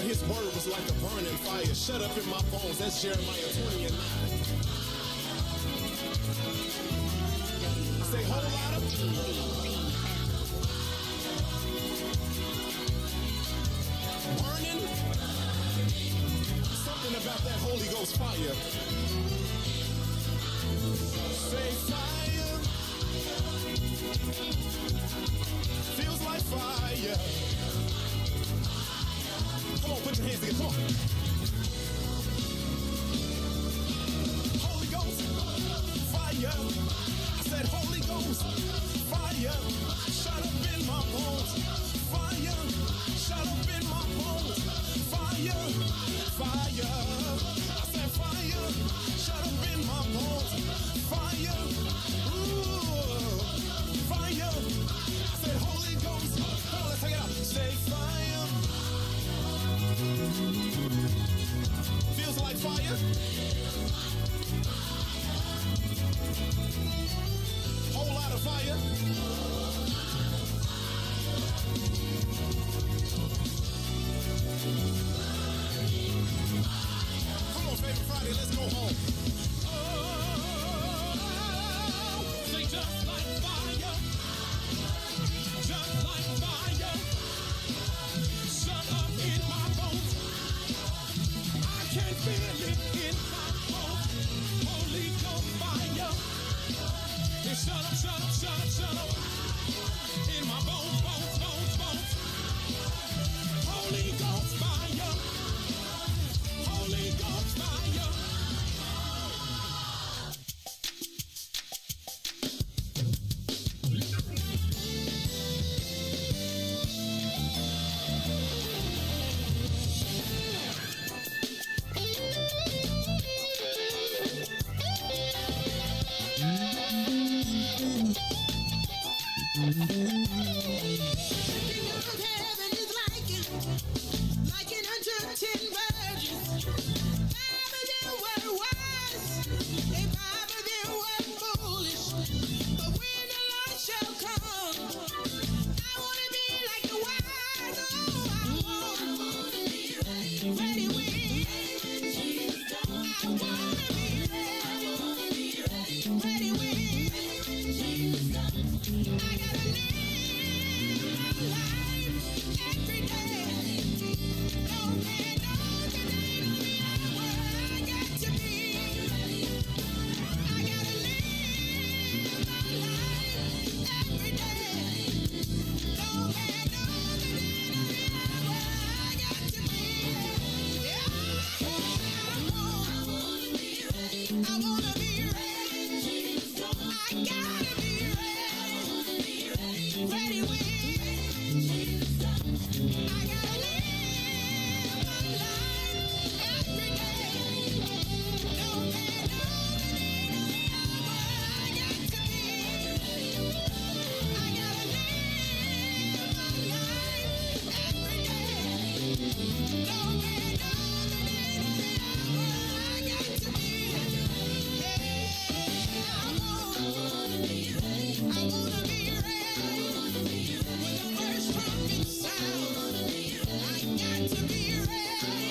but his word was like a burning fire. Shut up in my bones, that's Jeremiah 20 and 9. Say whole lot of burning. Something about that Holy Ghost fire. Say fire. Feels like fire. Come on, put your hands together, come on. Holy Ghost, fire. I said Holy Ghost, fire. Shut up in my bones. Fire, shut up in my bones. Fire, fire. I said fire, shut up in my bones. Fire, ooh, fire. I said Holy Ghost, come on, let's take it out. Say fire. Feels like fire. Whole lot of fire. Come on, favorite Friday, let's go home. Oh, say just like fire. Just like fire. Shut up in my bones. I can feel it in my bones. Holy Ghost fire. And shut up, shut up, shut up, shut up. In my bones, bones, bones, bones. Holy Ghost fire. Holy Ghost fire. Heaven is like it unto 10 virgins. 5 of them were wise, and 5 of them were foolish. But when the Lord shall come, I want to be like the wise. Oh, I want to be ready when Jesus comes. I want to be ready when Jesus comes. I gotta live my life every day. No man knows the day nor the hour. I got to be. I gotta live my life every day. No man knows the day nor the hour. I got to be. Yeah, I wanna be ready. I wanna be ready. I gotta be ready. Ready when Jesus comes. I gotta live my life every day. No man knows the day nor the hour. I got to be. I gotta live my life every day. No man knows the day nor the hour. I got to be. Hey, I wanna be ready. I wanna be ready. When the first trumpet sounds, I got to be ready.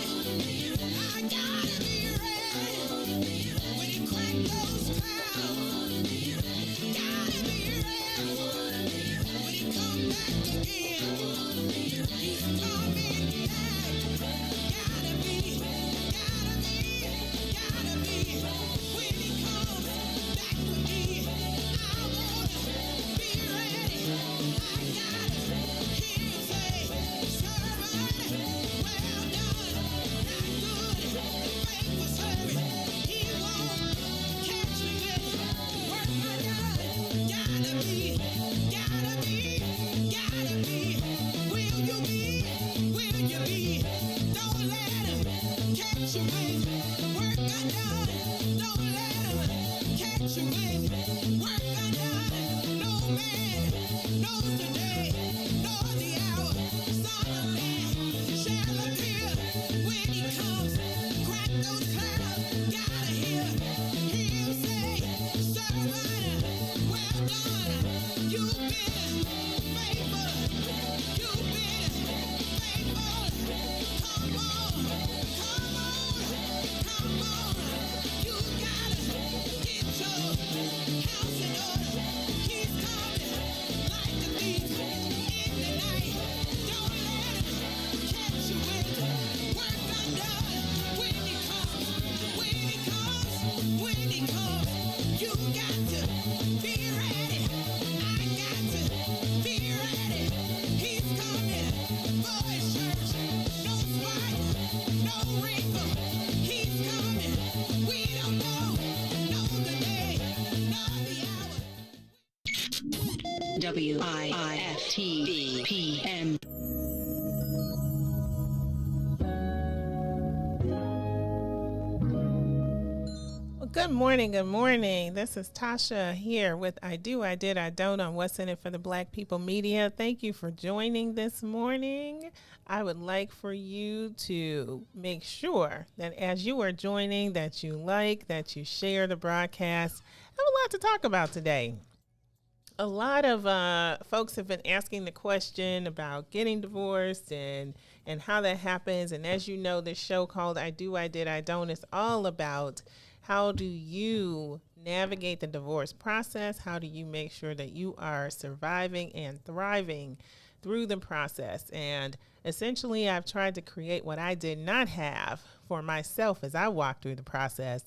I gotta be ready. When he crack those clouds, gotta be ready. When he come back again, he's coming back. Gotta WIIFTBP. Well, good morning. Good morning. This is Tasha here with I Do, I Did, I Don't on What's in It for the Black People Media. Thank you for joining this morning. I would like for you to make sure that as you are joining, that you like, that you share the broadcast. I have a lot to talk about today. A lot of folks have been asking the question about getting divorced and how that happens. And as you know, this show called I Do, I Did, I Don't is all about how do you navigate the divorce process? How do you make sure that you are surviving and thriving through the process? And essentially, I've tried to create what I did not have for myself as I walked through the process,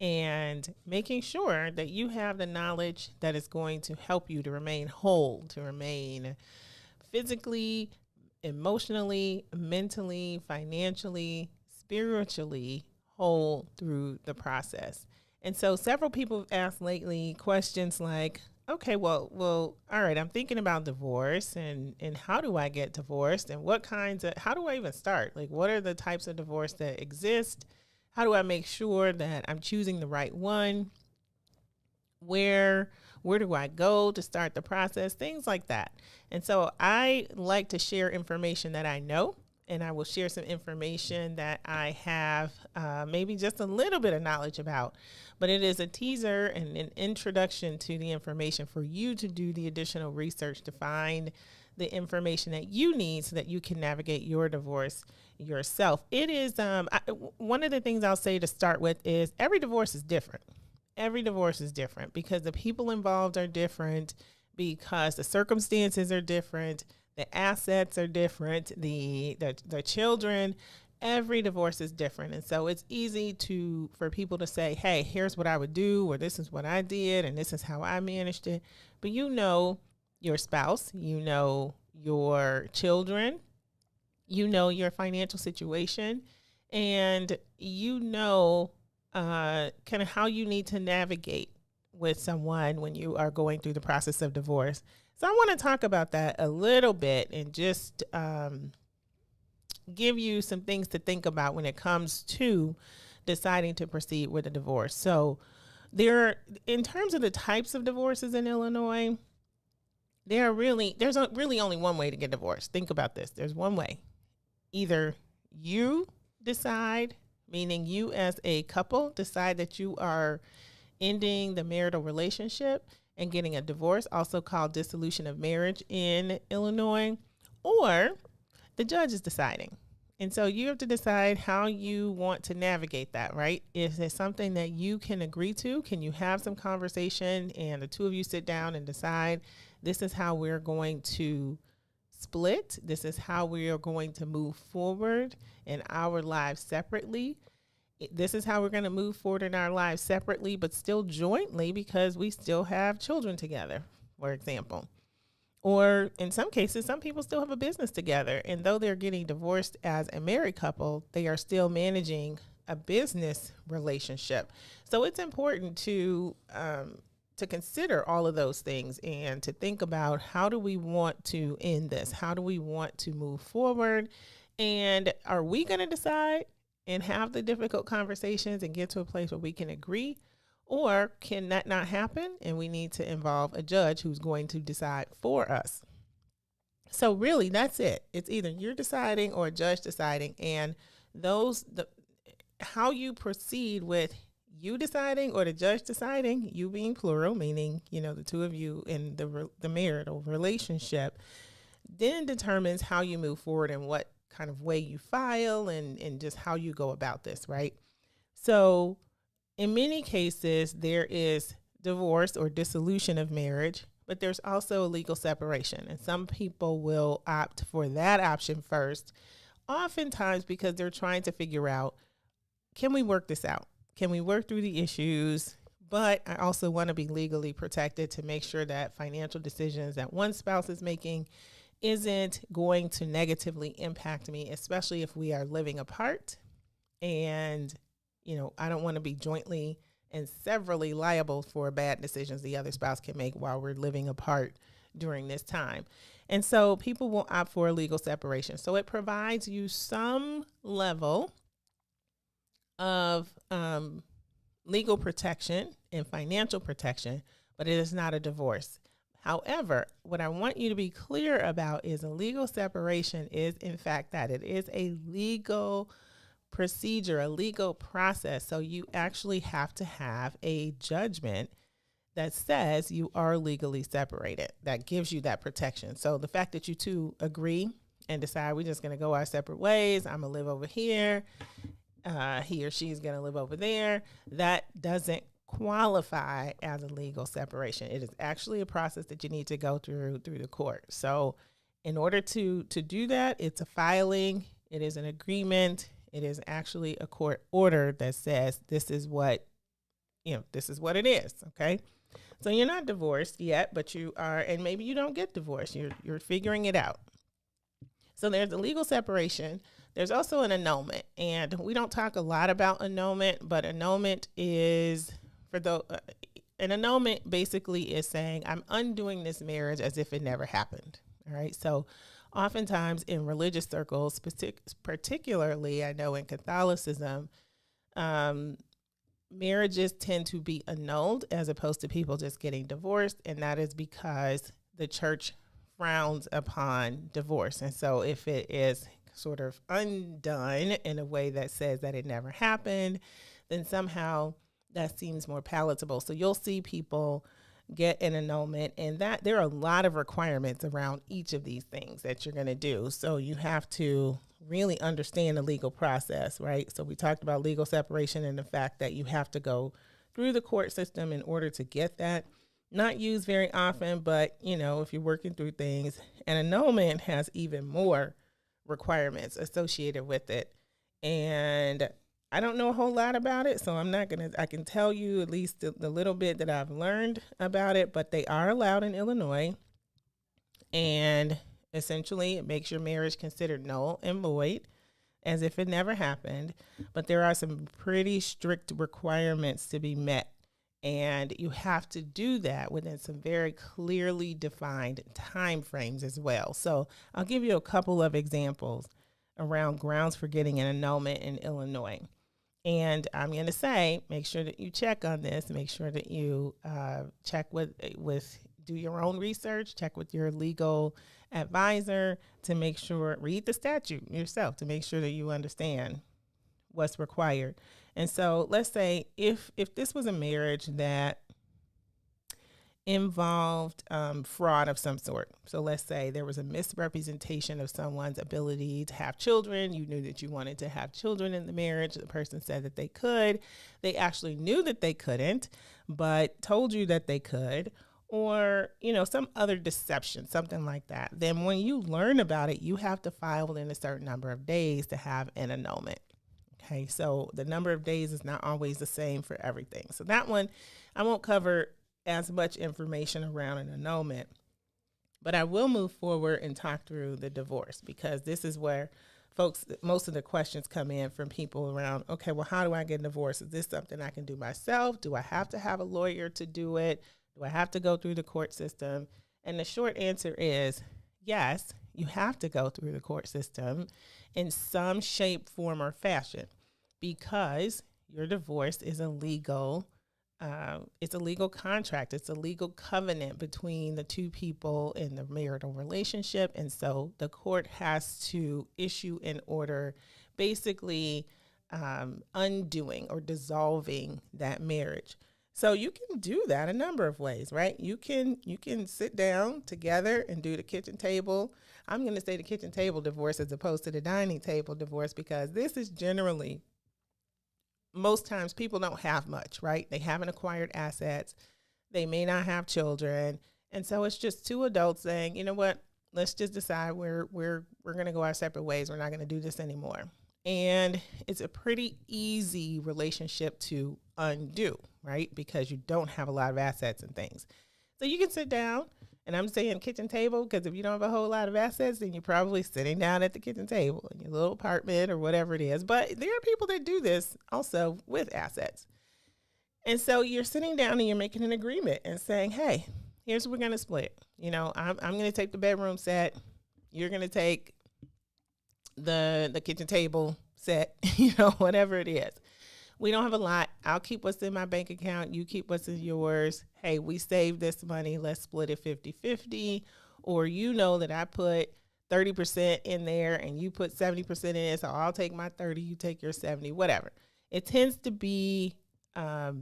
and making sure that you have the knowledge that is going to help you to remain whole, to remain physically, emotionally, mentally, financially, spiritually whole through the process. And so several people have asked lately questions like, okay, well, all right, I'm thinking about divorce and how do I get divorced, and how do I even start? Like, what are the types of divorce that exist? How do I make sure that I'm choosing the right one? Where do I go to start the process? Things like that. And so I like to share information that I know, and I will share some information that I have maybe just a little bit of knowledge about. But it is a teaser and an introduction to the information for you to do the additional research to find the information that you need so that you can navigate your divorce yourself. It is one of the things I'll say to start with is every divorce is different. Every divorce is different because the people involved are different, because the circumstances are different, the assets are different, the children. Every divorce is different. And so it's easy for people to say, hey, here's what I would do, or this is what I did, and this is how I managed it. But you know your spouse, you know your children, you know your financial situation, and you know kind of how you need to navigate with someone when you are going through the process of divorce. So I want to talk about that a little bit and just give you some things to think about when it comes to deciding to proceed with a divorce. So in terms of the types of divorces in Illinois, there's really only one way to get divorced. Think about this. There's one way. Either you decide, meaning you as a couple decide that you are ending the marital relationship and getting a divorce, also called dissolution of marriage in Illinois, or the judge is deciding. And so you have to decide how you want to navigate that, right? Is it something that you can agree to? Can you have some conversation and the two of you sit down and decide this is how we're going to split? This is how we are going to move forward in our lives separately. This is how we're going to move forward in our lives separately, but still jointly because we still have children together, for example. Or in some cases, some people still have a business together. And though they're getting divorced as a married couple, they are still managing a business relationship. So it's important to consider all of those things and to think about, how do we want to end this? How do we want to move forward? And are we going to decide and have the difficult conversations and get to a place where we can agree? Or can that not happen and we need to involve a judge who's going to decide for us? So really, that's it. It's either you're deciding or a judge deciding. And how you proceed with you deciding or the judge deciding, you being plural, meaning, the two of you in the marital relationship, then determines how you move forward and what kind of way you file and just how you go about this, right? So in many cases, there is divorce or dissolution of marriage, but there's also a legal separation. And some people will opt for that option first, oftentimes because they're trying to figure out, can we work this out? Can we work through the issues? But I also want to be legally protected to make sure that financial decisions that one spouse is making isn't going to negatively impact me, especially if we are living apart. And, I don't want to be jointly and severally liable for bad decisions the other spouse can make while we're living apart during this time. And so people will opt for a legal separation. So it provides you some level of legal protection and financial protection, but it is not a divorce. However, what I want you to be clear about is a legal separation is, in fact, that it is a legal procedure, a legal process. So you actually have to have a judgment that says you are legally separated. That gives you that protection. So the fact that you two agree and decide we're just going to go our separate ways, I'm going to live over here, he or she's going to live over there, that doesn't qualify as a legal separation. It is actually a process that you need to go through the court. So in order to do that, it's a filing, it is an agreement, it is actually a court order that says this is what it is, okay? So you're not divorced yet, but you are, and maybe you don't get divorced. You're figuring it out. So there's a legal separation. There's also an annulment, and we don't talk a lot about annulment, but annulment is an annulment basically is saying I'm undoing this marriage as if it never happened. All right. So oftentimes in religious circles, particularly I know in Catholicism, marriages tend to be annulled as opposed to people just getting divorced. And that is because the church frowns upon divorce. And so if it is sort of undone in a way that says that it never happened, then somehow that seems more palatable. So you'll see people get an annulment, and that there are a lot of requirements around each of these things that you're going to do. So you have to really understand the legal process, right? So we talked about legal separation and the fact that you have to go through the court system in order to get that. Not used very often, but if you're working through things, an annulment has even more requirements associated with it. And I don't know a whole lot about it, so I can tell you at least the little bit that I've learned about it, but they are allowed in Illinois. And essentially it makes your marriage considered null and void as if it never happened. But there are some pretty strict requirements to be met. And you have to do that within some very clearly defined time frames as well. So I'll give you a couple of examples around grounds for getting an annulment in Illinois. And I'm going to say, make sure that you check on this. Make sure that you check do your own research, check with your legal advisor to make sure, read the statute yourself to make sure that you understand what's required. And so let's say if this was a marriage that involved fraud of some sort. So let's say there was a misrepresentation of someone's ability to have children. You knew that you wanted to have children in the marriage. The person said that they could. They actually knew that they couldn't, but told you that they could. Or, some other deception, something like that. Then when you learn about it, you have to file within a certain number of days to have an annulment. Okay, so the number of days is not always the same for everything. So that one, I won't cover as much information around an annulment, but I will move forward and talk through the divorce, because this is where most of the questions come in from people around, okay, well, how do I get divorced? Is this something I can do myself? Do I have to have a lawyer to do it? Do I have to go through the court system? And the short answer is yes, you have to go through the court system in some shape, form, or fashion, because your divorce is a legal contract. It's a legal covenant between the two people in the marital relationship. And so the court has to issue an order basically undoing or dissolving that marriage. So you can do that a number of ways, right? You can sit down together and do the kitchen table. I'm going to say the kitchen table divorce as opposed to the dining table divorce, because this is generally, most times people don't have much, right? They haven't acquired assets. They may not have children. And so it's just two adults saying, you know what, let's just decide we're going to go our separate ways. We're not going to do this anymore. And it's a pretty easy relationship to undo, right? Because you don't have a lot of assets and things. So you can sit down, and I'm saying kitchen table because if you don't have a whole lot of assets, then you're probably sitting down at the kitchen table in your little apartment or whatever it is. But there are people that do this also with assets. And so you're sitting down and you're making an agreement and saying, hey, here's what we're going to split. I'm going to take the bedroom set. You're going to take the kitchen table set, whatever it is. We don't have a lot. I'll keep what's in my bank account. You keep what's in yours. Hey, we saved this money. Let's split it 50-50. Or that I put 30% in there and you put 70% in it. So I'll take my 30, you take your 70, whatever. It tends to be a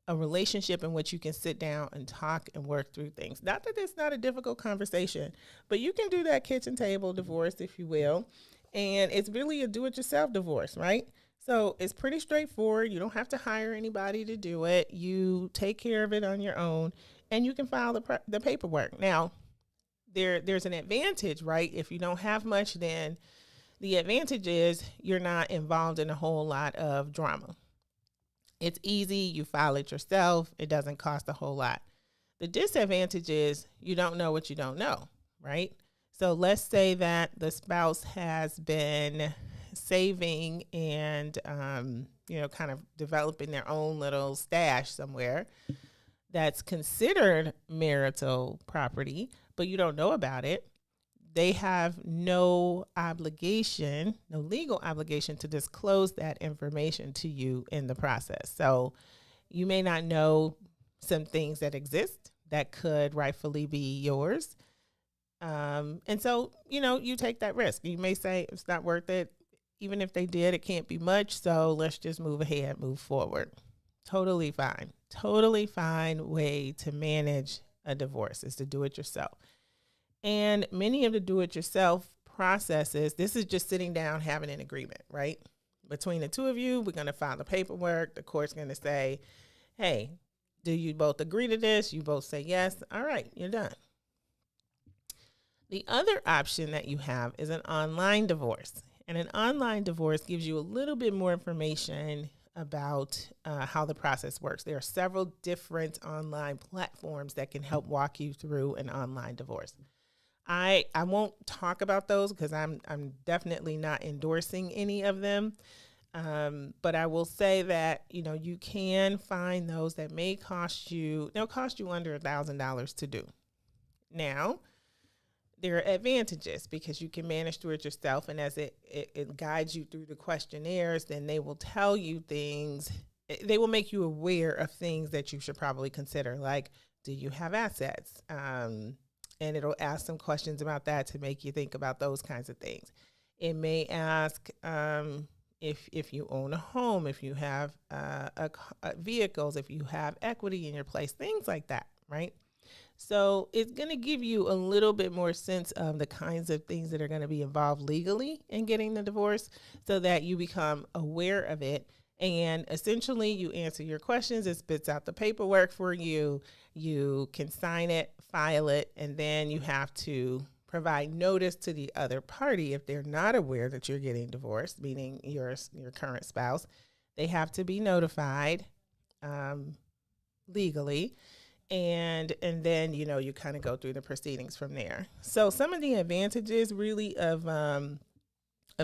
relationship in which you can sit down and talk and work through things. Not that it's not a difficult conversation, but you can do that kitchen table divorce, if you will. And it's really a do-it-yourself divorce, right? So it's pretty straightforward. You don't have to hire anybody to do it. You take care of it on your own, and you can file the paperwork. Now, there's an advantage, right? If you don't have much, then the advantage is you're not involved in a whole lot of drama. It's easy. You file it yourself. It doesn't cost a whole lot. The disadvantage is you don't know what you don't know, right? So let's say that the spouse has been saving and, kind of developing their own little stash somewhere that's considered marital property, but you don't know about it. They have no legal obligation to disclose that information to you in the process. So you may not know some things that exist that could rightfully be yours. And so, you take that risk. You may say it's not worth it. Even if they did, it can't be much. So let's just move ahead, move forward. Totally fine. Totally fine way to manage a divorce is to do it yourself. And many of the do-it-yourself processes, this is just sitting down, having an agreement, right? Between the two of you, we're going to file the paperwork. The court's going to say, hey, do you both agree to this? You both say yes. All right, you're done. The other option that you have is an online divorce. And an online divorce gives you a little bit more information about how the process works. There are several different online platforms that can help walk you through an online divorce. I won't talk about those because I'm definitely not endorsing any of them. But I will say that, you can find those that may they'll cost you under $1,000 to do. Now, there are advantages because you can manage through it yourself. And as it guides you through the questionnaires, then they will tell you things. They will make you aware of things that you should probably consider. Like, do you have assets? And it'll ask some questions about that to make you think about those kinds of things. It may ask if you own a home, if you have vehicles, if you have equity in your place, things like that, right? So it's going to give you a little bit more sense of the kinds of things that are going to be involved legally in getting the divorce so that you become aware of it. And essentially, you answer your questions. It spits out the paperwork for you. You can sign it, file it, and then you have to provide notice to the other party if they're not aware that you're getting divorced, meaning your current spouse. They have to be notified legally. And then, you kind of go through the proceedings from there. So some of the advantages really of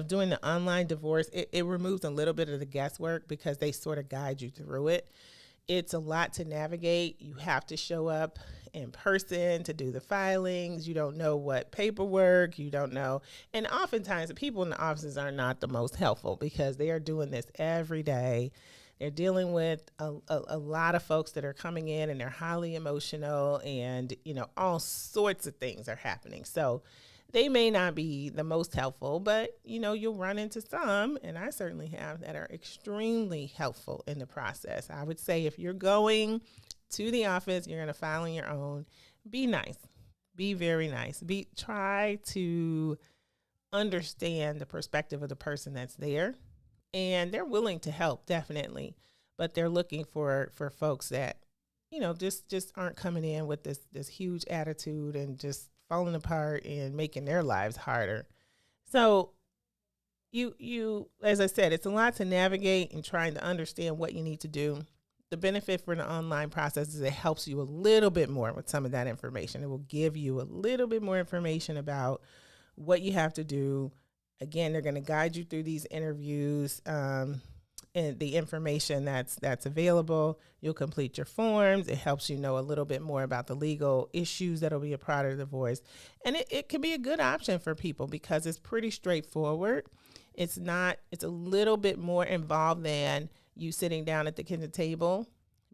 doing the online divorce, it removes a little bit of the guesswork because they sort of guide you through it. It's a lot to navigate. You have to show up in person to do the filings. You don't know what paperwork, you don't know. And oftentimes the people in the offices are not the most helpful because they are doing this every day. They're dealing with a lot of folks that are coming in and they're highly emotional and, all sorts of things are happening. So they may not be the most helpful, but, you'll run into some, and I certainly have, that are extremely helpful in the process. I would say if you're going to the office, you're going to file on your own, be nice. Be very nice. Try to understand the perspective of the person that's there. And they're willing to help, definitely. But they're looking for folks that, just aren't coming in with this huge attitude and just falling apart and making their lives harder. So you, as I said, it's a lot to navigate and trying to understand what you need to do. The benefit for the online process is it helps you a little bit more with some of that information. It will give you a little bit more information about what you have to do. Again, they're going to guide you through these interviews. and the information that's available. You'll complete your forms. It helps you know a little bit more about the legal issues that'll be a part of the divorce. And it can be a good option for people because it's pretty straightforward. It's a little bit more involved than you sitting down at the kitchen table,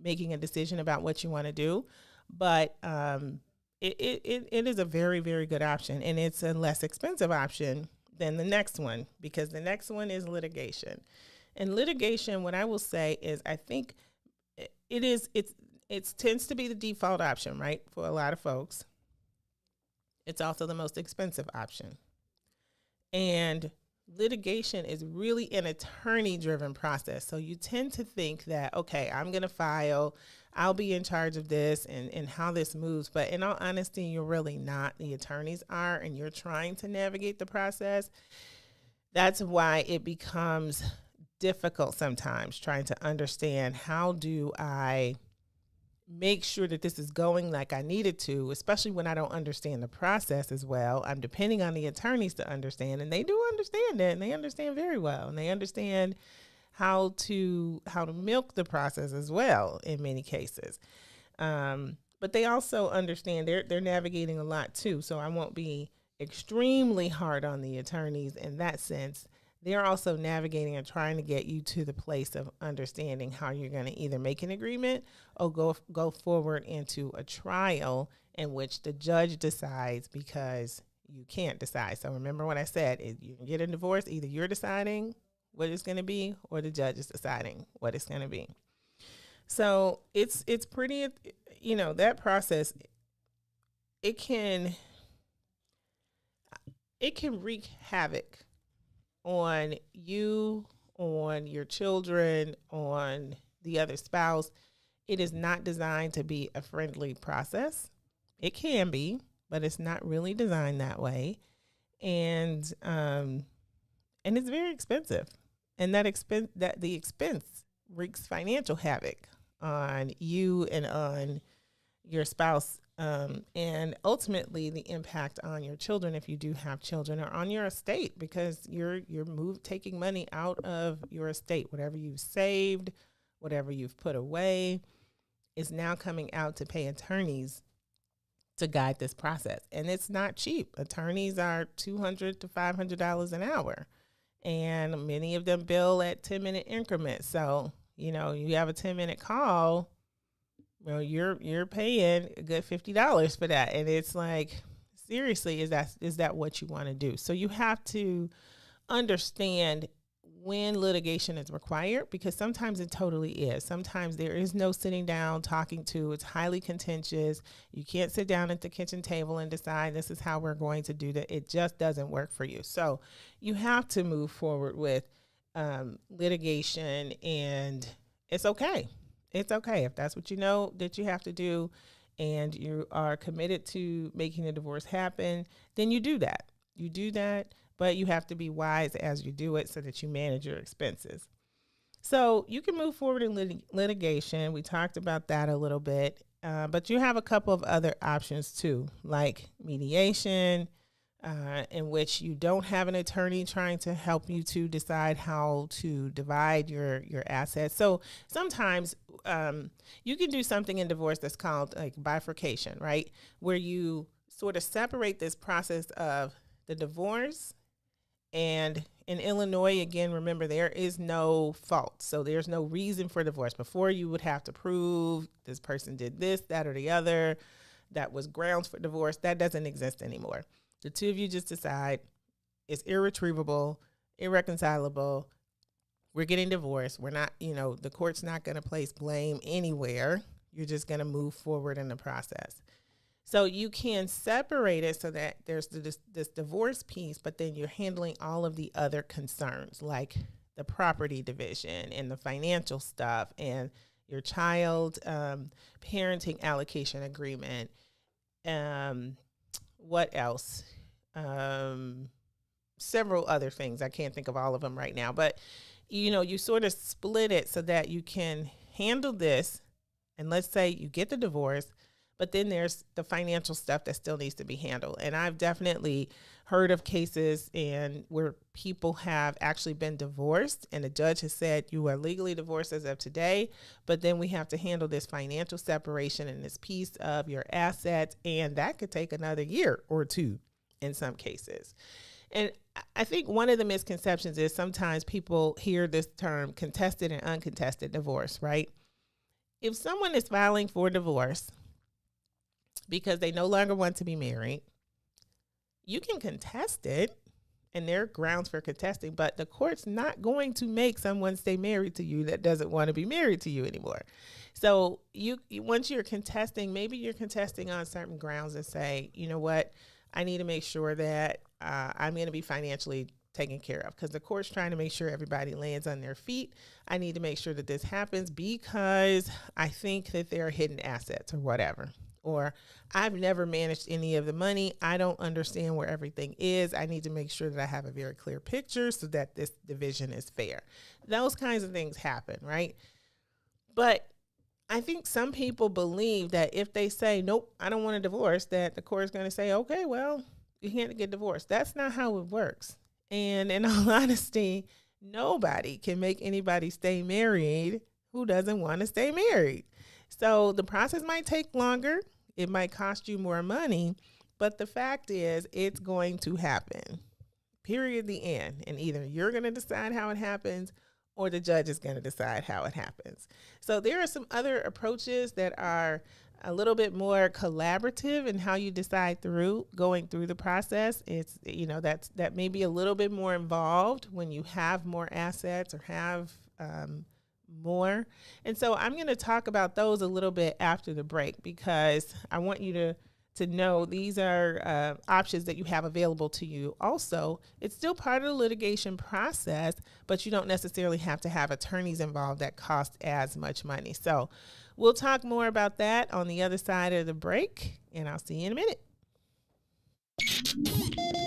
making a decision about what you want to do. But it is a very, very good option, and it's a less expensive option than the next one, because the next one is litigation. And litigation, what I will say is, I think it tends to be the default option, right, for a lot of folks. It's also the most expensive option. And litigation is really an attorney-driven process. So you tend to think that, okay, I'm going to file, I'll be in charge of this and how this moves. But in all honesty, you're really not. The attorneys are, and you're trying to navigate the process. That's why it becomes difficult sometimes, trying to understand, how do I make sure that this is going like I need it to, especially when I don't understand the process as well. I'm depending on the attorneys to understand, and they do understand it, and they understand very well, and they understand how to milk the process as well in many cases. But they also understand they're navigating a lot too. So I won't be extremely hard on the attorneys in that sense. They're also navigating and trying to get you to the place of understanding how you're going to either make an agreement or go forward into a trial in which the judge decides, because you can't decide. So remember what I said, if you get a divorce, either you're deciding what it's going to be or the judge is deciding what it's going to be. So it's pretty, that process, it can wreak havoc on you, on your children, on the other spouse. It is not designed to be a friendly process. It can be, but it's not really designed that way. And it's very expensive. And the expense wreaks financial havoc on you and on your spouse, and ultimately the impact on your children, if you do have children, or on your estate, because you're taking money out of your estate. Whatever you've saved, whatever you've put away, is now coming out to pay attorneys to guide this process. And it's not cheap. Attorneys are $200 to $500 an hour, and many of them bill at 10-minute increments. So you have a 10-minute call, you're paying a good $50 for that. And it's like, seriously, is that what you want to do? So you have to understand when litigation is required, because sometimes it totally is. Sometimes there is no sitting down, talking to. It's highly contentious. You can't sit down at the kitchen table and decide this is how we're going to do that. It just doesn't work for you. So you have to move forward with litigation, and it's okay. It's okay if that's what you know that you have to do, and you are committed to making the divorce happen, then you do that. You do that, but you have to be wise as you do it so that you manage your expenses. So you can move forward in litigation. We talked about that a little bit, but you have a couple of other options too, like mediation, in which you don't have an attorney trying to help you to decide how to divide your assets. So sometimes you can do something in divorce that's called like bifurcation, right? Where you sort of separate this process of the divorce. And in Illinois, again, remember, there is no fault. So there's no reason for divorce. Before, you would have to prove this person did this, that, or the other. That was grounds for divorce. That doesn't exist anymore. The two of you just decide it's irretrievable, irreconcilable. We're getting divorced. We're not, the court's not going to place blame anywhere. You're just going to move forward in the process. So you can separate it so that there's this divorce piece, but then you're handling all of the other concerns, like the property division and the financial stuff and your child parenting allocation agreement. What else? Several other things. I can't think of all of them right now, but you sort of split it so that you can handle this. And let's say you get the divorce, But then there's the financial stuff that still needs to be handled. And I've definitely heard of cases where people have actually been divorced and the judge has said you are legally divorced as of today, but then we have to handle this financial separation and this piece of your assets, and that could take another year or two in some cases. And I think one of the misconceptions is sometimes people hear this term contested and uncontested divorce, right? If someone is filing for divorce because they no longer want to be married, you can contest it, and there are grounds for contesting, but the court's not going to make someone stay married to you that doesn't want to be married to you anymore. So once you're contesting, maybe you're contesting on certain grounds and say, you know what, I need to make sure that I'm going to be financially taken care of because the court's trying to make sure everybody lands on their feet. I need to make sure that this happens because I think that there are hidden assets or whatever. Or I've never managed any of the money. I don't understand where everything is. I need to make sure that I have a very clear picture so that this division is fair. Those kinds of things happen, right? But I think some people believe that if they say, nope, I don't want a divorce, that the court is going to say, okay, well, you can't get divorced. That's not how it works. And in all honesty, nobody can make anybody stay married who doesn't want to stay married. So the process might take longer. It might cost you more money, but the fact is it's going to happen. Period, the end. And either you're going to decide how it happens or the judge is going to decide how it happens. So there are some other approaches that are a little bit more collaborative in how you decide going through the process. It's, that may be a little bit more involved when you have more assets or have more. And so I'm going to talk about those a little bit after the break because I want you to know these are options that you have available to you. Also, it's still part of the litigation process, but you don't necessarily have to have attorneys involved that cost as much money. So we'll talk more about that on the other side of the break, and I'll see you in a minute.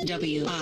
WIIFTBP.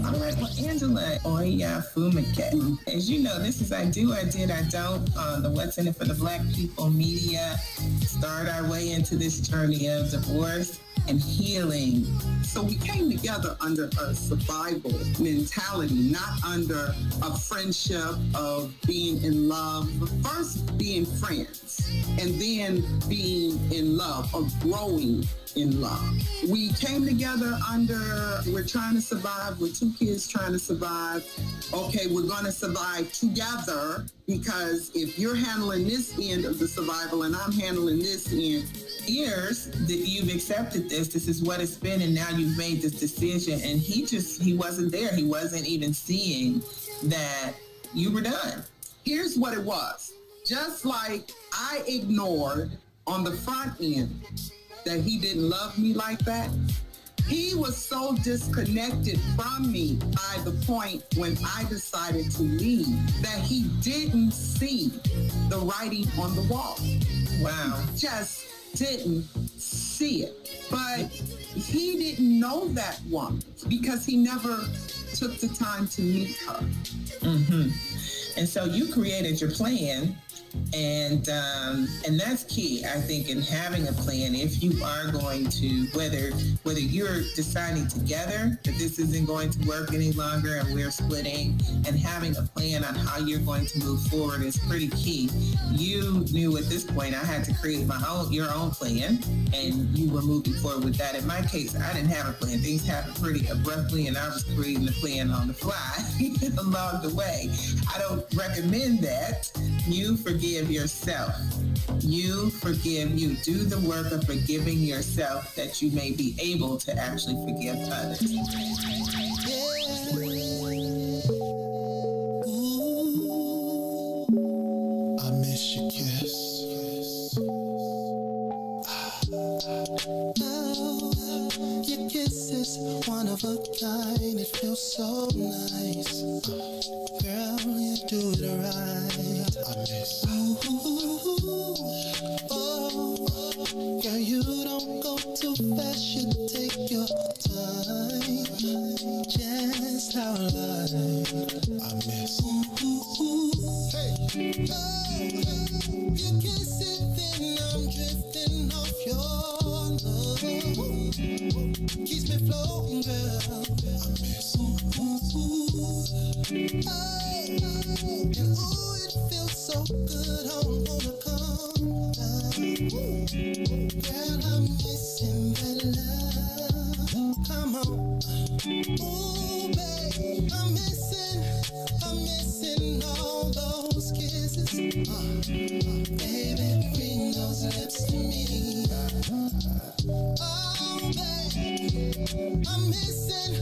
All right, well, Angela Oyafumike. As you know, this is I Do, I Did, I Don't on the What's in It for the Black People media. Start our way into this journey of divorce and healing. So we came together under a survival mentality, not under a friendship of being in love. First being friends and then being in love or growing in love. We came together under, we're trying to survive, we're two kids trying to survive. Okay, we're gonna survive together because if you're handling this end of the survival and I'm handling this end, years that you've accepted this is what it's been, and now you've made this decision. And he wasn't there. He wasn't even seeing that you were done. Here's what it was. Just like I ignored on the front end that he didn't love me like that, he was so disconnected from me by the point when I decided to leave that he didn't see the writing on the wall. Wow. Just didn't see it. But he didn't know that woman because he never took the time to meet her. Mm-hmm. And so you created your plan. And that's key, I think, in having a plan. If you are going to, whether you're deciding together that this isn't going to work any longer and we're splitting, and having a plan on how you're going to move forward is pretty key. You knew at this point I had to create your own plan, and you were moving forward with that. In my case, I didn't have a plan. Things happened pretty abruptly, and I was creating a plan on the fly along the way. I don't recommend that. You forgive yourself. You forgive you. Do the work of forgiving yourself that you may be able to actually forgive others. Ooh, I miss your kiss. Oh, your kiss is one of a kind. It feels so nice. Girl, you do it right. I miss you. Oh, girl, you don't go too fast. You take your time. Just how I like. I miss you. Hey. You kiss it, then I'm drifting off your love. Keeps me floating, girl. I miss you. And ooh, it feels so good. I wanna come down. Girl, I'm missing that love. Come on. Ooh, babe, I'm missing all those kisses. Baby, bring those lips to me. Oh, babe, I'm missing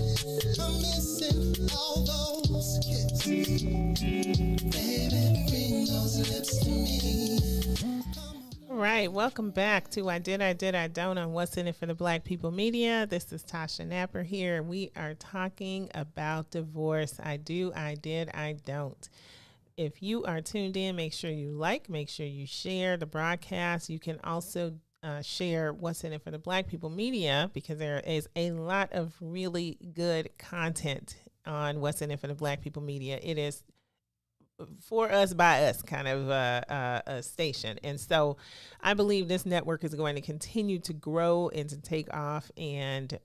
all those kisses. Baby, bring those lips to me. All right, welcome back to I Did, I Don't on What's in It for the Black People Media. This is Tasha Napper here. We are talking about divorce. I do, I did, I don't. If you are tuned in, make sure you like, make sure you share the broadcast. You can also share What's in It for the Black People Media, because there is a lot of really good content on What's in It for the Black People Media. It is for us, by us kind of a station. And so I believe this network is going to continue to grow and to take off. And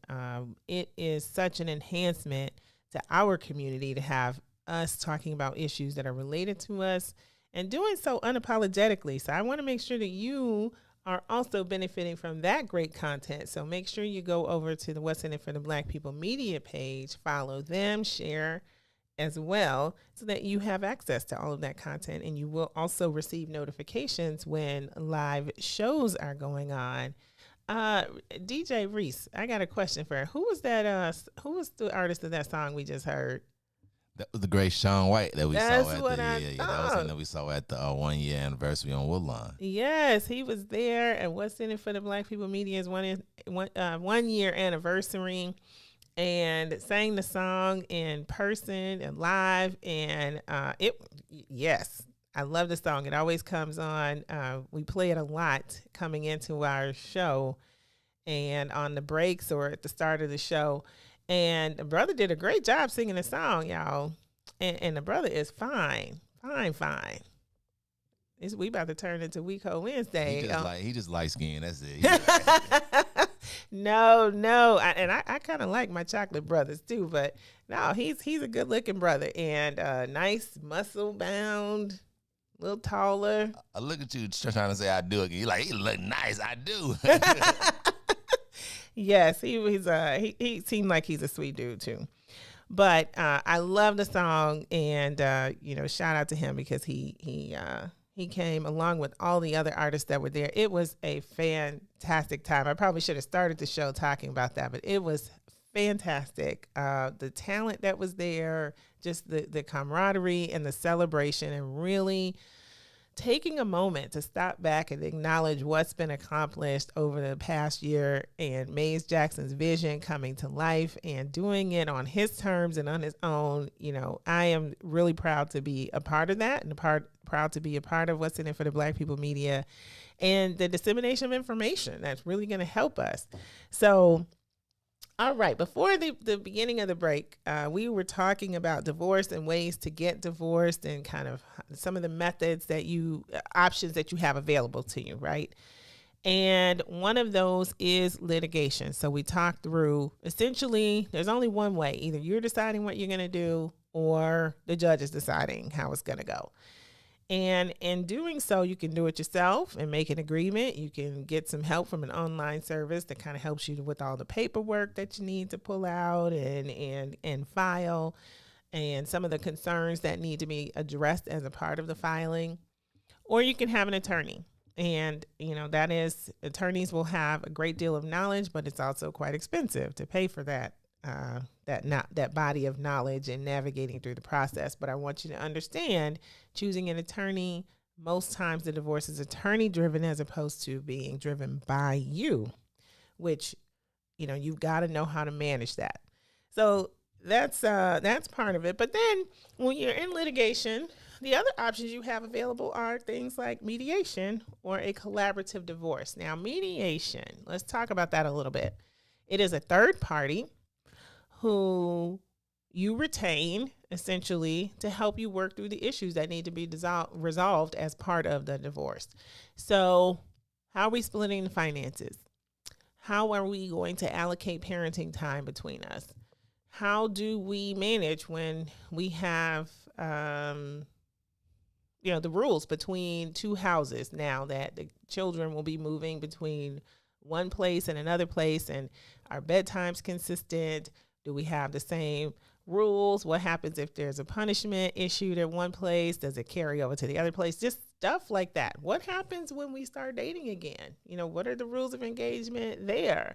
it is such an enhancement to our community to have us talking about issues that are related to us and doing so unapologetically. So I want to make sure that you are also benefiting from that great content. So make sure you go over to the What's in It for the Black People Media page, follow them, share as well, so that you have access to all of that content. And you will also receive notifications when live shows are going on. DJ Reese, I got a question for her. Who was that? Who was the artist of that song we just heard? That was the great Sean White that we That's saw at what the I that was him that we saw at the 1 year anniversary on Woodlawn. Yes, he was there. And What's in It for the Black People Media's 1 year anniversary, and sang the song in person and live. And yes, I love the song. It always comes on. We play it a lot coming into our show and on the breaks or at the start of the show. And the brother did a great job singing the song, y'all. And the brother is fine. We about to turn into WIIFTBP Wednesday. He just light skinned. That's it. No. I kind of like my chocolate brothers too, but no, he's a good looking brother and nice, muscle bound, a little taller. I look at you trying to say I do again. You're like, he look nice. I do. Yes, he seemed like he's a sweet dude too. But I love the song, and shout out to him because he came along with all the other artists that were there. It was a fantastic time. I probably should have started the show talking about that, but it was fantastic. The talent that was there, just the camaraderie and the celebration, and really taking a moment to stop back and acknowledge what's been accomplished over the past year and Maze Jackson's vision coming to life and doing it on his terms and on his own. I am really proud to be a part of that and proud to be a part of What's in It for the Black People Media and the dissemination of information that's really going to help us. So, all right, before the beginning of the break, we were talking about divorce and ways to get divorced and kind of some of the methods options that you have available to you, right? And one of those is litigation. So we talked through, essentially, there's only one way. Either you're deciding what you're going to do or the judge is deciding how it's going to go. And in doing so, you can do it yourself and make an agreement. You can get some help from an online service that kind of helps you with all the paperwork that you need to pull out and file, and some of the concerns that need to be addressed as a part of the filing. Or you can have an attorney. And, that is, attorneys will have a great deal of knowledge, but it's also quite expensive to pay for that body of knowledge and navigating through the process. But I want you to understand, choosing an attorney, most times the divorce is attorney driven as opposed to being driven by you, which, you've got to know how to manage that. So that's part of it. But then when you're in litigation, the other options you have available are things like mediation or a collaborative divorce. Now, mediation, let's talk about that a little bit. It is a third party who you retain essentially to help you work through the issues that need to be resolved as part of the divorce. So, how are we splitting the finances? How are we going to allocate parenting time between us? How do we manage when we have, the rules between two houses now that the children will be moving between one place and another place, and our bedtime's consistent? Do we have the same rules? What happens if there's a punishment issued at one place? Does it carry over to the other place? Just stuff like that. What happens when we start dating again? What are the rules of engagement there?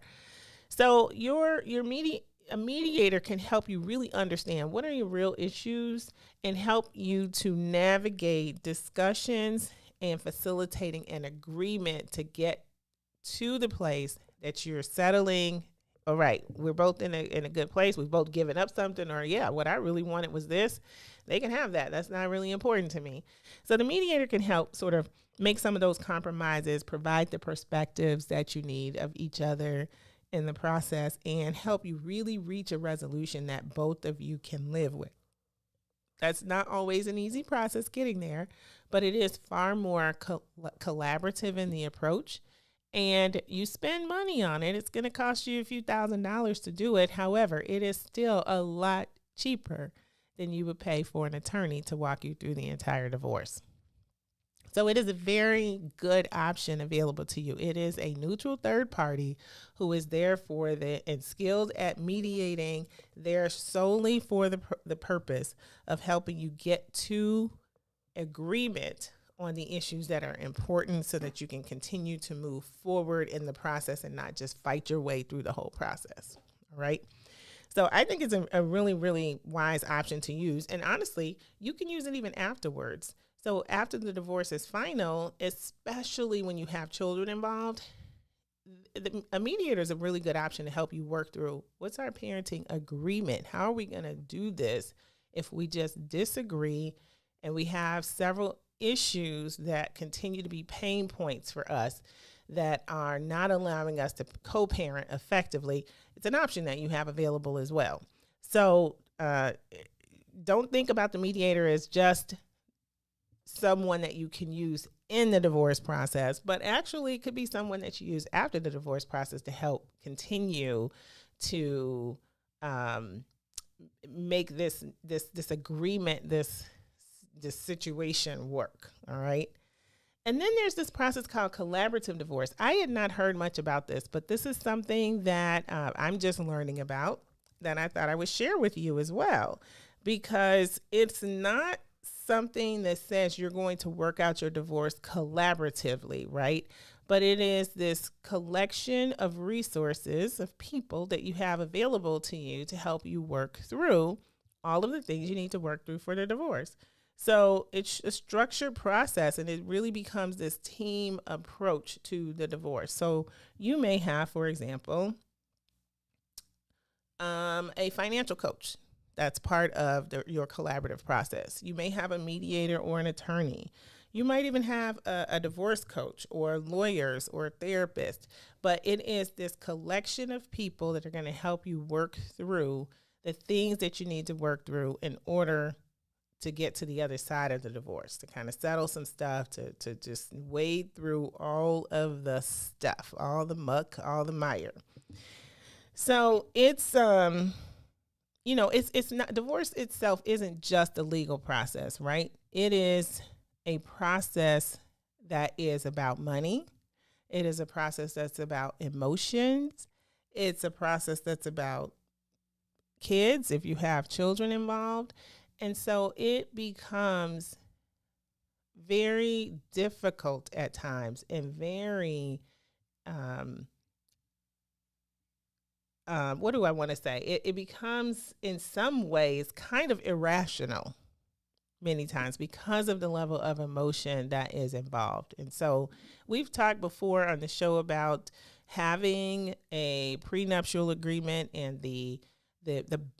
So a mediator can help you really understand what are your real issues and help you to navigate discussions and facilitating an agreement to get to the place that you're settling. All right, we're both in a good place. We've both given up something, or what I really wanted was this. They can have that. That's not really important to me. So the mediator can help sort of make some of those compromises, provide the perspectives that you need of each other in the process, and help you really reach a resolution that both of you can live with. That's not always an easy process getting there, but it is far more collaborative in the approach. And you spend money on it. It's going to cost you a few $1,000s to do it. However, it is still a lot cheaper than you would pay for an attorney to walk you through the entire divorce. So it is a very good option available to you. It is a neutral third party who is there and skilled at mediating, there solely for the purpose of helping you get to agreement on the issues that are important so that you can continue to move forward in the process and not just fight your way through the whole process. All right. So I think it's a really, really wise option to use. And honestly, you can use it even afterwards. So after the divorce is final, especially when you have children involved, a mediator is a really good option to help you work through what's our parenting agreement? How are we going to do this if we just disagree and we have several issues that continue to be pain points for us that are not allowing us to co-parent effectively? It's an option that you have available as well. So don't think about the mediator as just someone that you can use in the divorce process, but actually it could be someone that you use after the divorce process to help continue to make this agreement, this situation work. All right. And then there's this process called collaborative divorce. I had not heard much about this, but this is something that I'm just learning about that I thought I would share with you as well, because it's not something that says you're going to work out your divorce collaboratively, right? But it is this collection of resources of people that you have available to you to help you work through all of the things you need to work through for the divorce. So it's a structured process, and it really becomes this team approach to the divorce. So you may have, for example, a financial coach that's part of your collaborative process. You may have a mediator or an attorney. You might even have a divorce coach or lawyers or a therapist, but it is this collection of people that are going to help you work through the things that you need to work through in order to get to the other side of the divorce, to kind of settle some stuff, to just wade through all of the stuff, all the muck, all the mire. So it's, it's not, divorce itself isn't just a legal process, right? It is a process that is about money. It is a process that's about emotions. It's a process that's about kids, if you have children involved. And so it becomes very difficult at times and very, what do I want to say? It becomes in some ways kind of irrational many times because of the level of emotion that is involved. And so we've talked before on the show about having a prenuptial agreement and the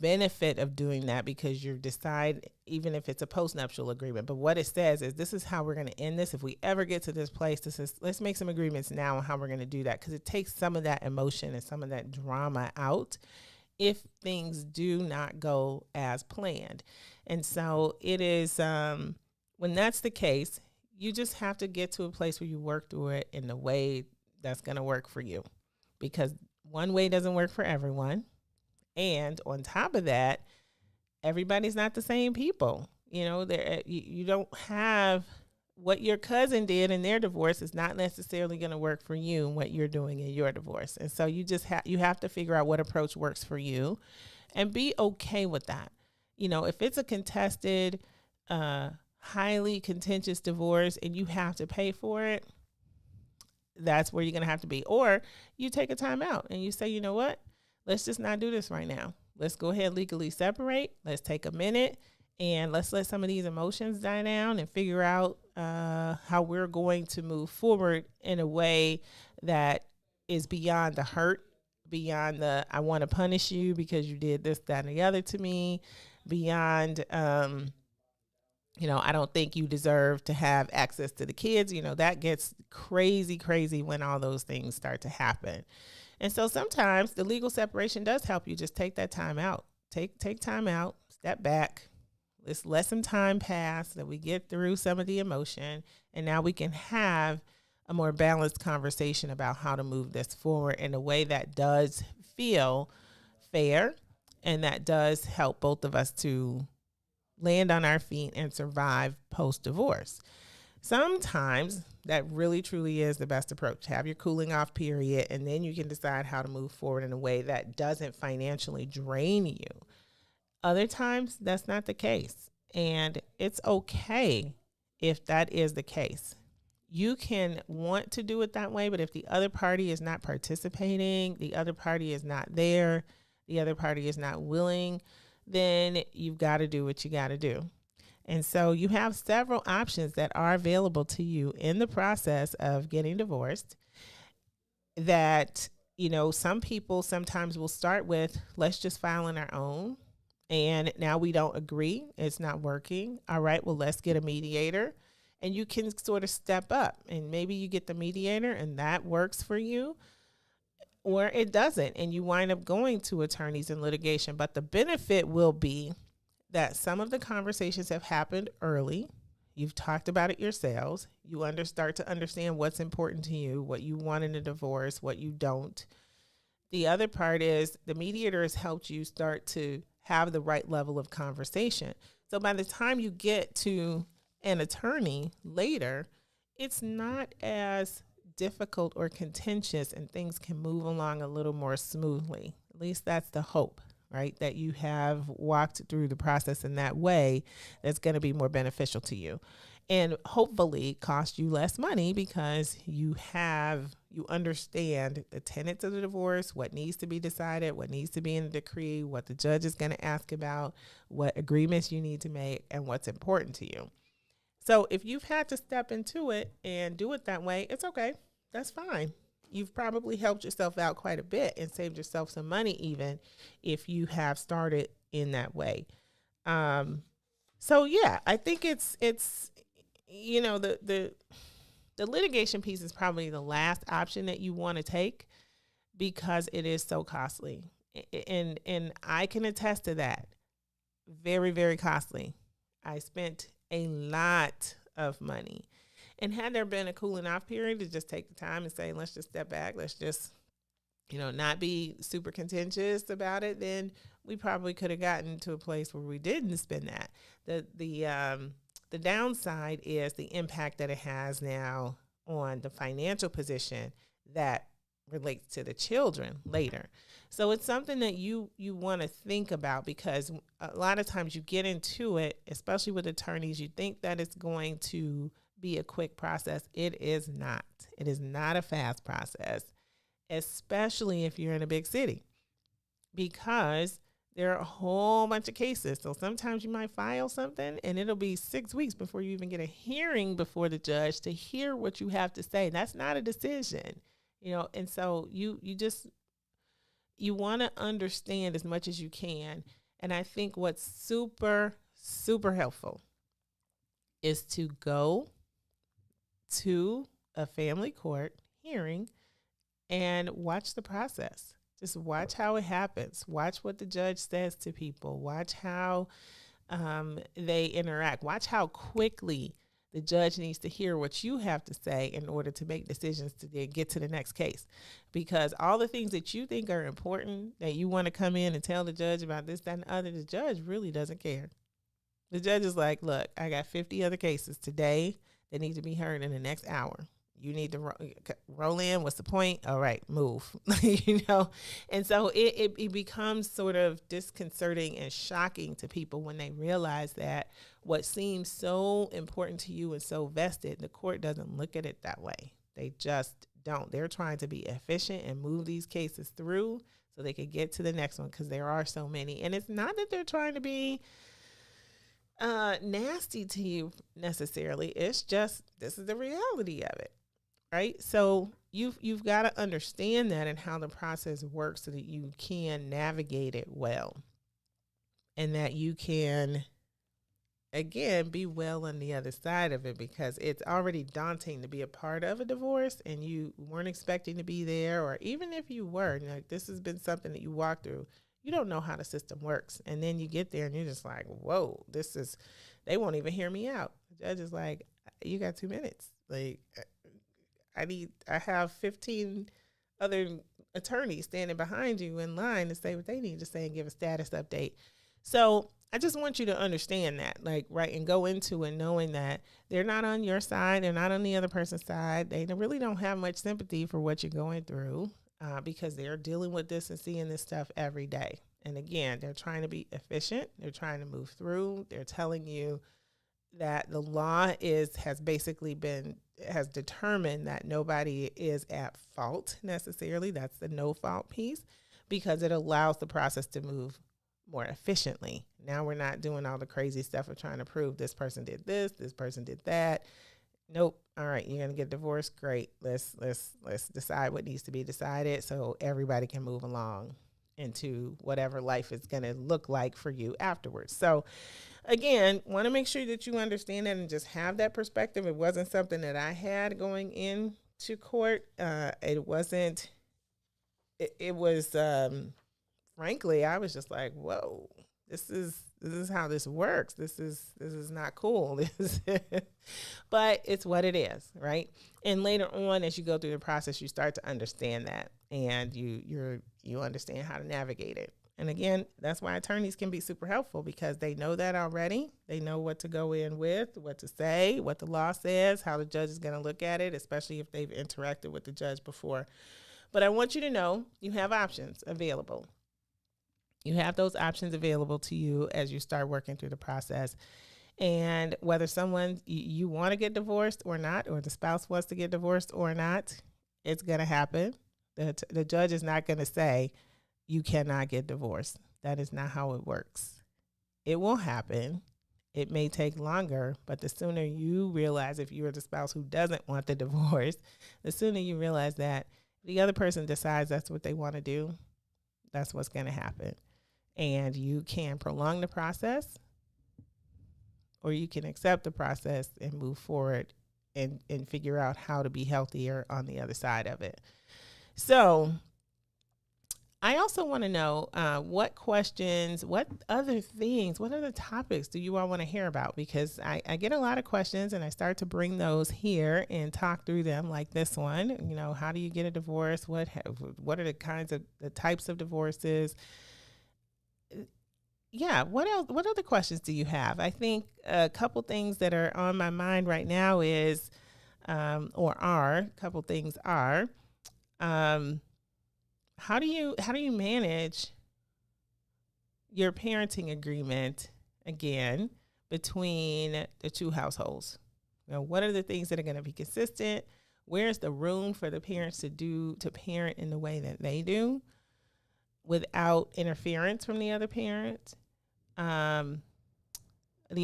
benefit of doing that, because you decide, even if it's a postnuptial agreement, but what it says is this is how we're going to end this. If we ever get to this place, let's make some agreements now on how we're going to do that, because it takes some of that emotion and some of that drama out. if things do not go as planned. And so it is, when that's the case, you just have to get to a place where you work through it in the way that's going to work for you, because one way doesn't work for everyone. And on top of that, everybody's not the same people. You know, you don't have what your cousin did in their divorce is not necessarily going to work for you and what you're doing in your divorce. And so you just you have to figure out what approach works for you and be okay with that. You know, if it's a contested, highly contentious divorce and you have to pay for it, that's where you're going to have to be. Or you take a time out and you say, you know what, let's just not do this right now. Let's go ahead and legally separate. Let's take a minute and let's let some of these emotions die down and figure out how we're going to move forward in a way that is beyond the hurt, beyond the I want to punish you because you did this, that, and the other to me, beyond, you know, I don't think you deserve to have access to the kids. You know, that gets crazy, crazy when all those things start to happen. And so sometimes the legal separation does help you just take that time out. Take time out, step back. Let's let some time pass that we get through some of the emotion. And now we can have a more balanced conversation about how to move this forward in a way that does feel fair and that does help both of us to land on our feet and survive post-divorce. Sometimes that really truly is the best approach. Have your cooling off period, and then you can decide how to move forward in a way that doesn't financially drain you. Other times, that's not the case, and it's okay if that is the case. You can want to do it that way, but if the other party is not participating, the other party is not there, the other party is not willing, then you've got to do what you got to do. And so you have several options that are available to you in the process of getting divorced that, you know, some people sometimes will start with, let's just file on our own. And now we don't agree. It's not working. All right, well, let's get a mediator. And you can sort of step up and maybe you get the mediator and that works for you, or it doesn't. And you wind up going to attorneys and litigation. But the benefit will be that some of the conversations have happened early. You've talked about it yourselves. You start to understand what's important to you, what you want in a divorce, what you don't. The other part is the mediator has helped you start to have the right level of conversation. So by the time you get to an attorney later, it's not as difficult or contentious and things can move along a little more smoothly. At least that's the hope, right? That you have walked through the process in that way that's going to be more beneficial to you and hopefully cost you less money because you understand the tenets of the divorce, what needs to be decided, what needs to be in the decree, what the judge is going to ask about, what agreements you need to make, and what's important to you. So if you've had to step into it and do it that way, it's okay. That's fine. You've probably helped yourself out quite a bit and saved yourself some money even if you have started in that way. So yeah, I think it's you know, the litigation piece is probably the last option that you want to take because it is so costly. And I can attest to that. Very, very costly. I spent a lot of money. And had there been a cooling off period to just take the time and say, let's just step back, let's just, you know, not be super contentious about it, then we probably could have gotten to a place where we didn't spend that. The downside is the impact that it has now on the financial position that relates to the children later. So it's something that you want to think about because a lot of times you get into it, especially with attorneys, you think that it's going to be a quick process. It is not. It is not a fast process, especially if you're in a big city, because there are a whole bunch of cases. So sometimes you might file something and it'll be 6 weeks before you even get a hearing before the judge to hear what you have to say. That's not a decision, you know, and so you want to understand as much as you can. And I think what's super, super helpful is to go to a family court hearing and watch the process. Just watch how it happens. Watch what the judge says to people. Watch how they interact. Watch how quickly the judge needs to hear what you have to say in order to make decisions to then get to the next case. Because all the things that you think are important, that you want to come in and tell the judge about this, that, and the other, the judge really doesn't care. The judge is like, look, I got 50 other cases today that need to be heard in the next hour. You need to roll in. What's the point? All right, move. And so it becomes sort of disconcerting and shocking to people when they realize that what seems so important to you and so vested, the court doesn't look at it that way. They just don't. They're trying to be efficient and move these cases through so they can get to the next one, because there are so many. And it's not that they're trying to be nasty to you necessarily. It's just, this is the reality of it. Right. So you've got to understand that and how the process works so that you can navigate it well, and that you can, again, be well on the other side of it, because it's already daunting to be a part of a divorce and you weren't expecting to be there. Or even if you were, like, this has been something that you walked through, you don't know how the system works. And then you get there and you're just like, whoa, they won't even hear me out. The judge is like, you got 2 minutes. Like, I have 15 other attorneys standing behind you in line to say what they need to say and give a status update. So I just want you to understand that, like, right, and go into it knowing that they're not on your side. They're not on the other person's side. They really don't have much sympathy for what you're going through, because they're dealing with this and seeing this stuff every day. And again, they're trying to be efficient. They're trying to move through. They're telling you that the law has determined that nobody is at fault necessarily. That's the no fault piece, because it allows the process to move more efficiently. Now we're not doing all the crazy stuff of trying to prove this person did this person did that. Nope. All right, you're going to get divorced. Great. Let's decide what needs to be decided so everybody can move along into whatever life is going to look like for you afterwards. So again, want to make sure that you understand that and just have that perspective. It wasn't something that I had going into court. It was, frankly, I was just like, whoa, this is how this works. This is not cool. But it's what it is, right? And later on, as you go through the process, you start to understand that, and you understand how to navigate it. And again, that's why attorneys can be super helpful, because they know that already. They know what to go in with, what to say, what the law says, how the judge is going to look at it, especially if they've interacted with the judge before. But I want you to know you have options available. You have those options available to you as you start working through the process. And whether you want to get divorced or not, or the spouse wants to get divorced or not, it's going to happen. The judge is not going to say, you cannot get divorced. That is not how it works. It will happen. It may take longer, but the sooner you realize, if you're the spouse who doesn't want the divorce, the sooner you realize that the other person decides that's what they want to do, that's what's going to happen. And you can prolong the process, or you can accept the process and move forward and figure out how to be healthier on the other side of it. So I also want to know what questions, what other topics do you all want to hear about? Because I get a lot of questions, and I start to bring those here and talk through them, like this one. You know, how do you get a divorce? What are the types of divorces? Yeah. What else? What other questions do you have? I think a couple things that are on my mind right now is, how do you manage your parenting agreement, again, between the two households? You know, what are the things that are going to be consistent? Where's the room for the parents to parent in the way that they do without interference from the other parent? The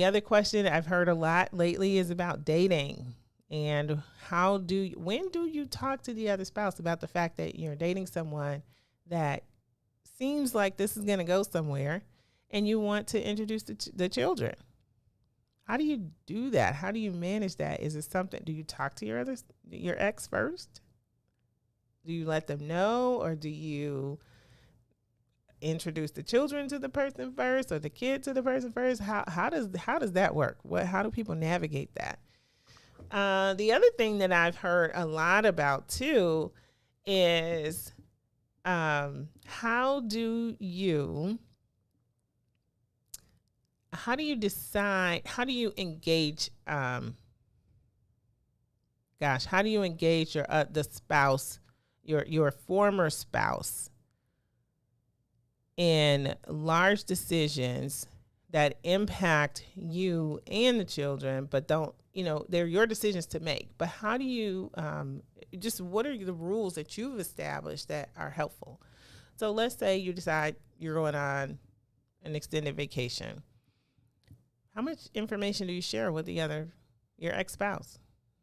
other question I've heard a lot lately is about dating. And when do you talk to the other spouse about the fact that you're dating someone that seems like this is going to go somewhere, and you want to introduce the children? How do you do that? How do you manage that? Is it something, do you talk to your ex first? Do you let them know, or do you introduce the children to the person first or the kid to the person first? How does that work? How do people navigate that? The other thing that I've heard a lot about too is how do you decide, how do you engage how do you engage your the spouse, your former spouse, in large decisions that impact you and the children, but don't, they're your decisions to make. But how do you, what are the rules that you've established that are helpful? So let's say you decide you're going on an extended vacation. How much information do you share with your ex-spouse,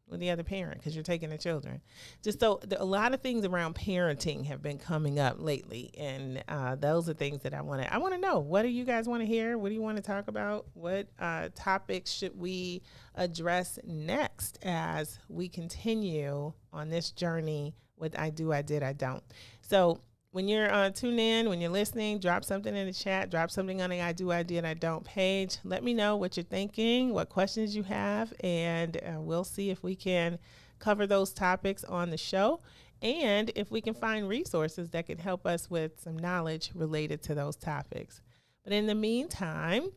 with the other parent, because you're taking the children? Just so a lot of things around parenting have been coming up lately, and those are things that I want to know. What do you guys want to hear? What do you want to talk about? What topics should we address next as we continue on this journey with I Do, I Did, I Don't? So when you're tuned in, when you're listening, drop something in the chat, drop something on the I Do, I Did, I Don't page. Let me know what you're thinking, what questions you have, and we'll see if we can cover those topics on the show, and if we can find resources that can help us with some knowledge related to those topics. But in the meantime,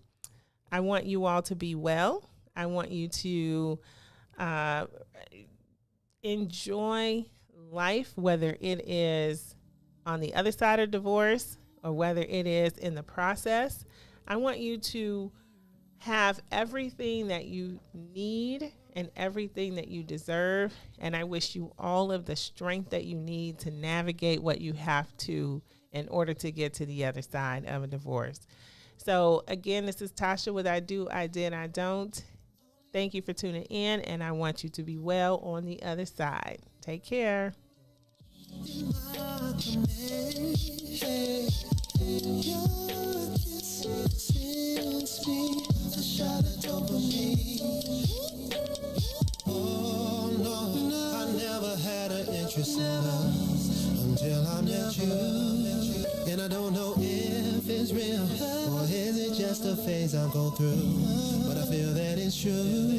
I want you all to be well. I want you to enjoy life, whether it is on the other side of divorce or whether it is in the process. I want you to have everything that you need and everything that you deserve. And I wish you all of the strength that you need to navigate what you have to in order to get to the other side of a divorce. So again, this is Tasha with I Do, I Did, I Don't. Thank you for tuning in, and I want you to be well on the other side. Take care. Oh no, I never had an interest in love until I met you. And I don't know if it's real or is it just a phase I go through, but I feel that it's true.